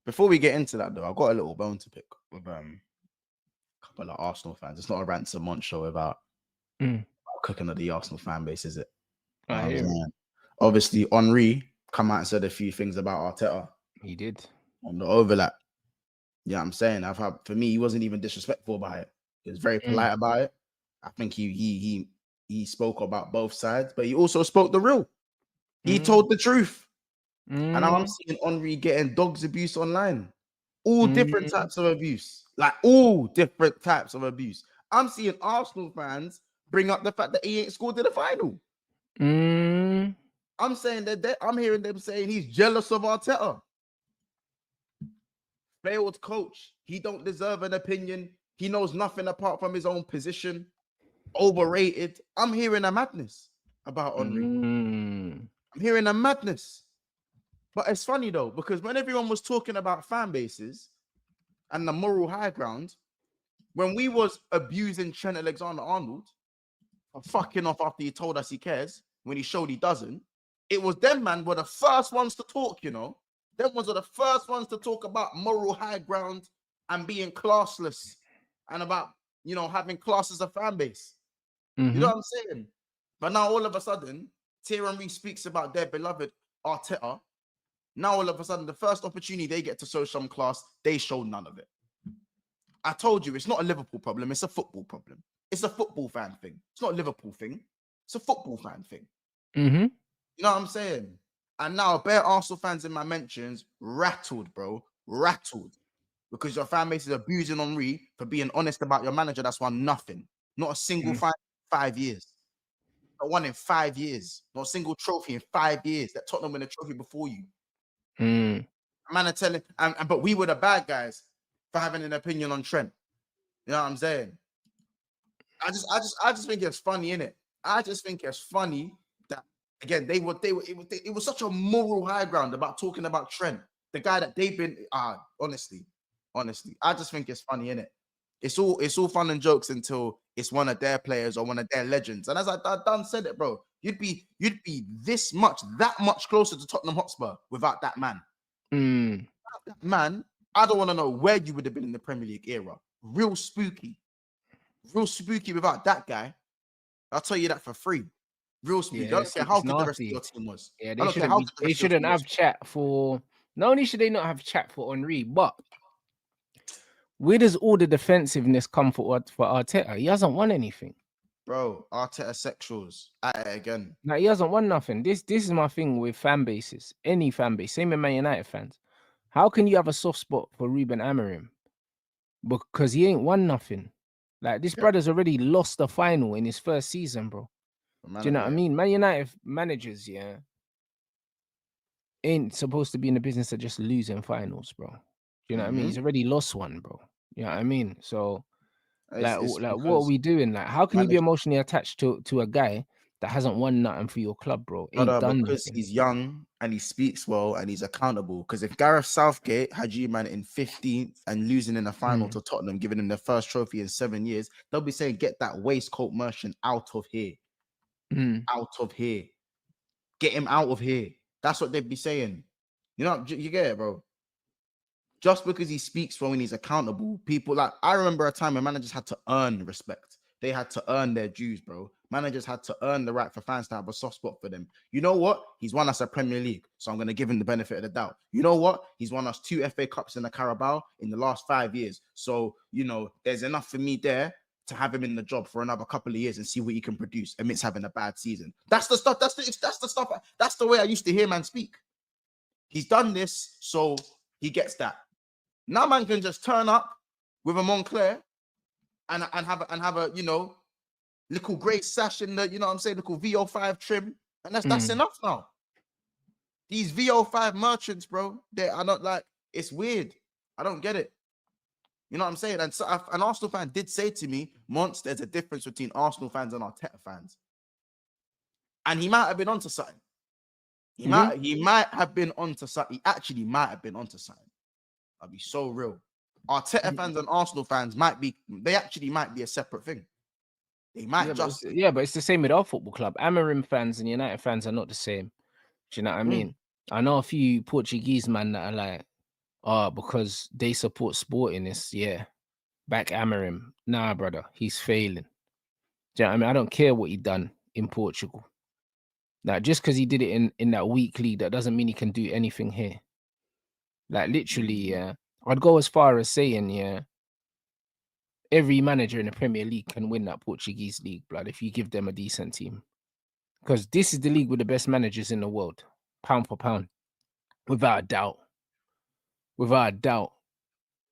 Before we get into that, though, I've got a little bone to pick with a couple of Arsenal fans. It's not a Rants and Month show about cooking at the Arsenal fan base, is it? I hear it. Obviously, Henry come out and said a few things about Arteta. He did. On the overlap. Yeah, I'm saying for me, he wasn't even disrespectful about it. He was very polite about it. I think he spoke about both sides, but he also spoke the real. He told the truth. And now I'm seeing Henry getting dogs abuse online. All different types of abuse. Like all different types of abuse. I'm seeing Arsenal fans bring up the fact that he ain't scored in the final. I'm saying that I'm hearing them saying he's jealous of Arteta. Failed coach. He don't deserve an opinion. He knows nothing apart from his own position. Overrated. I'm hearing a madness about Henry. I'm hearing a madness. But it's funny though, because when everyone was talking about fan bases and the moral high ground, when we was abusing Trent Alexander-Arnold for fucking off after he told us he cares, when he showed he doesn't, it was them, man, were the first ones to talk, you know. Them ones were the first ones to talk about moral high ground and being classless and about, you know, having class as a fan base. You know what I'm saying? But now all of a sudden, Thierry speaks about their beloved Arteta. Now all of a sudden, the first opportunity they get to show some class, they show none of it. I told you, it's not a Liverpool problem. It's a football problem. It's a football fan thing. It's not a Liverpool thing. It's a football fan thing. You know what I'm saying? And now, bare Arsenal fans in my mentions, rattled, bro. Rattled. Because your fan base is abusing Henry for being honest about your manager that's won nothing. Not a single 5 years. Not one in 5 years. Not a single trophy in 5 years. That Tottenham win a trophy before you. Man are telling, but we were the bad guys for having an opinion on Trent. You know what I'm saying? I just think it's funny, innit? I just think it's funny that again it was such a moral high ground about talking about Trent, the guy that they've been. Honestly, I just think it's funny, innit? It's all fun and jokes until it's one of their players or one of their legends. And as I done said it, bro, you'd be that much closer to Tottenham Hotspur without that man. Without that man, I don't want to know where you would have been in the Premier League era. Real spooky without that guy. I'll tell you that for free. Real spooky. I don't care how good the rest of your team was. Yeah, they shouldn't have chat for. Not only should they not have chat for Henry, but where does all the defensiveness come for Arteta? He hasn't won anything. Bro, Arteta sexuals at it again. Now he hasn't won nothing. This is my thing with fan bases. Any fan base, same with Man United fans. How can you have a soft spot for Ruben Amorim? Because he ain't won nothing. Like this brother's already lost the final in his first season, bro. Do you know what I mean? Man United managers, ain't supposed to be in the business of just losing finals, bro. Do you know what I mean? He's already lost one, bro. You know what I mean? So, like, what are we doing? Like, how can you be emotionally attached to a guy that hasn't won nothing for your club, bro? Because he's young and he speaks well and he's accountable. Because if Gareth Southgate had you, man, in 15th and losing in the final to Tottenham, giving him their first trophy in 7 years, they'll be saying, get that waistcoat merchant out of here. Out of here. Get him out of here. That's what they'd be saying. You know, you get it, bro. Just because he speaks well and he's accountable, people like I remember a time when managers had to earn respect. They had to earn their dues, bro. Managers had to earn the right for fans to have a soft spot for them. You know what? He's won us a Premier League, so I'm going to give him the benefit of the doubt. You know what? He's won us 2 FA Cups and a Carabao in the last 5 years. So, you know, there's enough for me there to have him in the job for another couple of years and see what he can produce amidst having a bad season. That's the stuff. That's the stuff. That's the way I used to hear man speak. He's done this, so he gets that. Now man can just turn up with a Montclair and have a you know little grey sash in the, you know what I'm saying, little VO5 trim, and that's enough now. These VO5 merchants, bro, they are not like, it's weird. I don't get it. You know what I'm saying? And so an Arsenal fan did say to me, Mons, there's a difference between Arsenal fans and Arteta fans. And he might have been onto something. He might have been onto something. He actually might have been onto something. I'll be so real. Arteta fans and Arsenal fans might be a separate thing. They might but it's the same with our football club. Amorim fans and United fans are not the same. Do you know what I mean? I know a few Portuguese man that are like, because they support Sporting. Back Amorim. Nah, brother, he's failing. Do you know what I mean? I don't care what he done in Portugal. Now, just because he did it in that weak league, that doesn't mean he can do anything here. Like literally, yeah. I'd go as far as saying, yeah, every manager in the Premier League can win that Portuguese league, blood, if you give them a decent team. Because this is the league with the best managers in the world, pound for pound, without a doubt. Without a doubt.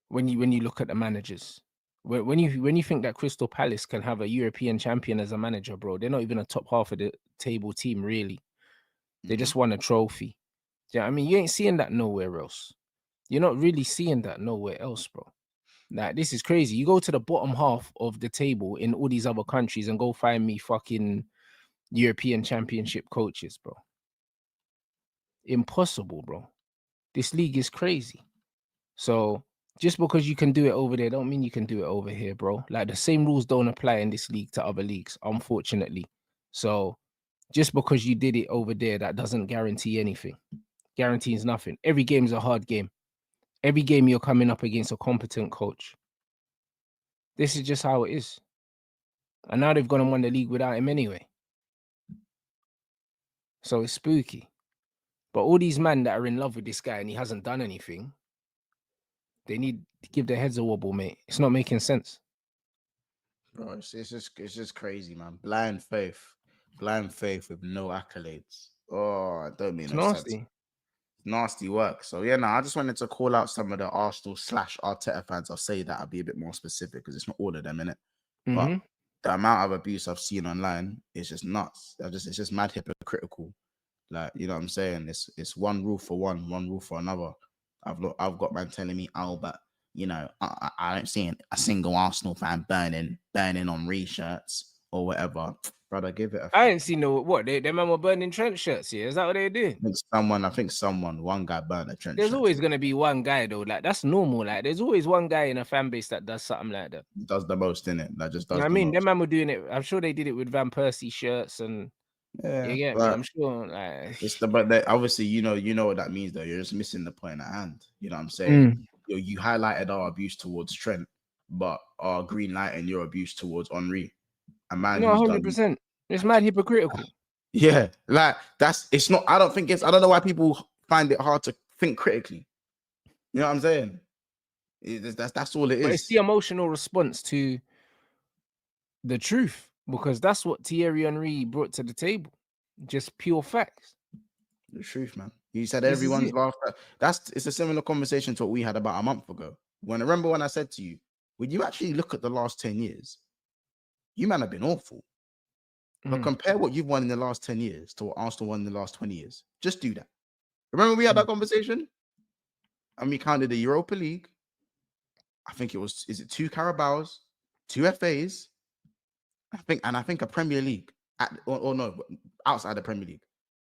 When you look at the managers, when you think that Crystal Palace can have a European champion as a manager, bro, they're not even a top half of the table team, really. They just won a trophy. Do you know what I mean? You ain't seeing that nowhere else. You're not really seeing that nowhere else, bro. Like, this is crazy. You go to the bottom half of the table in all these other countries and go find me fucking European Championship coaches, bro. Impossible, bro. This league is crazy. So just because you can do it over there, don't mean you can do it over here, bro. Like, the same rules don't apply in this league to other leagues, unfortunately. So just because you did it over there, that doesn't guarantee anything. Guarantees nothing. Every game is a hard game. Every game you're coming up against a competent coach. This is just how it is. And now they've gone and won the league without him anyway. So it's spooky. But all these men that are in love with this guy and he hasn't done anything, they need to give their heads a wobble, mate. It's not making sense. Bro, it's just crazy, man. Blind faith with no accolades. Oh, it don't mean It's no sense. nasty. Nasty work. So yeah, no, I just wanted to call out some of the Arsenal / Arteta fans. I'll say that I'll be a bit more specific because it's not all of them, innit? But the amount of abuse I've seen online is just nuts. It's just mad hypocritical. Like, you know what I'm saying? It's one rule for one rule for another. I've got man telling me, oh, but you know, I don't see a single Arsenal fan burning on re-shirts or whatever. Brother, give it a. I ain't seen they man were burning trench shirts. Yeah, is that what they did? I think one guy burned a trench shirt. There's always gonna be one guy though. Like, that's normal. Like, there's always one guy in a fan base that does something like that. Does the most in it. That just does. You know what I mean, them man were doing it. I'm sure they did it with Van Persie shirts and. Yeah, you get me. I'm sure. But obviously, you know what that means, though. You're just missing the point at hand. You know what I'm saying? You highlighted our abuse towards Trent, but our green light and your abuse towards Henry. A man, no, 100%. It's mad hypocritical. Yeah, like it's not. I don't know why people find it hard to think critically. You know what I'm saying? That's all it is. But it's the emotional response to the truth, because that's what Thierry Henry brought to the table. Just pure facts. The truth, man. He said everyone's laughed at. It's a similar conversation to what we had about a month ago. Remember when I said to you, when you actually look at the last 10 years, you man have been awful. But compare what you've won in the last 10 years to what Arsenal won in the last 20 years. Just do that. Remember we had that conversation? And we counted the Europa League. I think is it 2 Carabaos, 2 FAs, I think a Premier League outside the Premier League.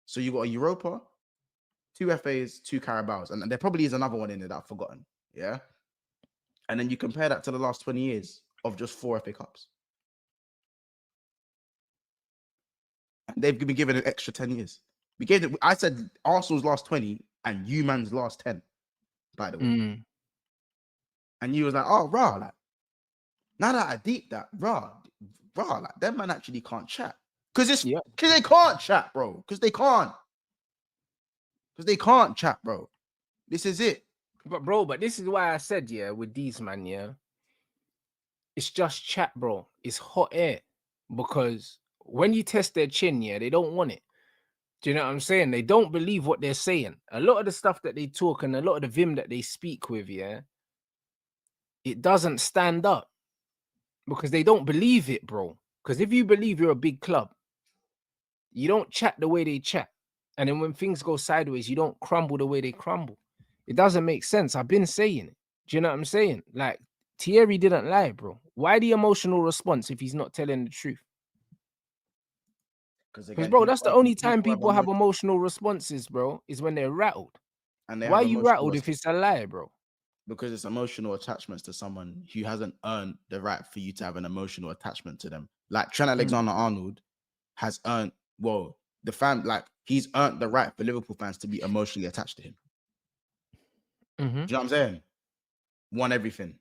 So you got a Europa, 2 FAs, 2 Carabaos, and there probably is another one in there that I've forgotten. Yeah. And then you compare that to the last 20 years of just 4 FA Cups. And they've been given an extra 10 years. I said Arsenal's last 20 and you man's last 10, by the way. And you was like, oh, raw, like, now that I deep that, raw, like, them man actually can't chat. Because they can't chat, bro. Because they can't chat, bro. This is it. But this is why I said, with these man, it's just chat, bro. It's hot air. Because when you test their chin, they don't want it. Do you know what I'm saying? They don't believe what they're saying. A lot of the stuff that they talk and a lot of the vim that they speak with, it doesn't stand up. Because they don't believe it, bro. Because if you believe you're a big club, you don't chat the way they chat. And then when things go sideways, you don't crumble the way they crumble. It doesn't make sense. I've been saying it. Do you know what I'm saying? Like, Thierry didn't lie, bro. Why the emotional response if he's not telling the truth? Because, bro, that's the only time people have emotional responses, bro, is when they're rattled. And why are you rattled if it's a lie, bro? Because it's emotional attachments to someone who hasn't earned the right for you to have an emotional attachment to them. Like Trent Alexander-Arnold has earned, he's earned the right for Liverpool fans to be emotionally attached to him. Do you know what I'm saying? Won everything.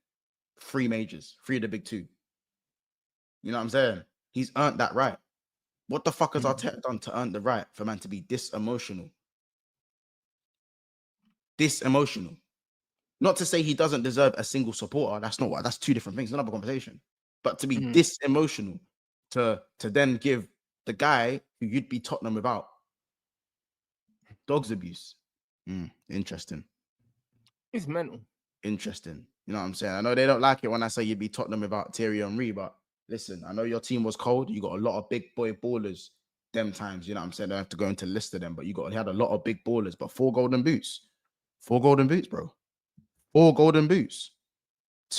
3 majors, 3 of the big 2. You know what I'm saying? He's earned that right. What the fuck has Arteta done to earn the right for man to be this emotional? This emotional. Not to say he doesn't deserve a single supporter. That's not what. That's 2 different things. Another conversation. But to be this emotional, to then give the guy who you'd be Tottenham without dogs abuse. Interesting. It's mental. Interesting. You know what I'm saying? I know they don't like it when I say you'd be Tottenham without Thierry Henry, but listen, I know your team was cold. You got a lot of big boy ballers them times. You know what I'm saying? I don't have to go into the list of them, but you had a lot of big ballers, but 4 golden boots. 4 golden boots, bro. 4 golden boots.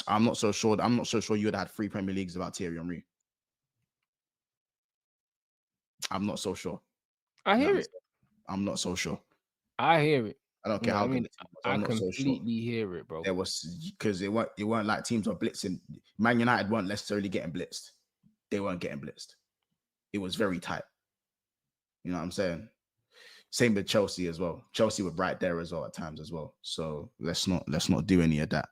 I'm not so sure you would have had 3 Premier Leagues without Thierry Henry. I'm not so sure. I hear it. I'm not so sure. I hear it. I don't care how good the team was. I'm not so sure. I completely hear it, bro. There was because it weren't like teams were blitzing. Man United weren't necessarily getting blitzed. They weren't getting blitzed. It was very tight. You know what I'm saying? Same with Chelsea as well. Chelsea were right there as well at times as well. So let's not do any of that.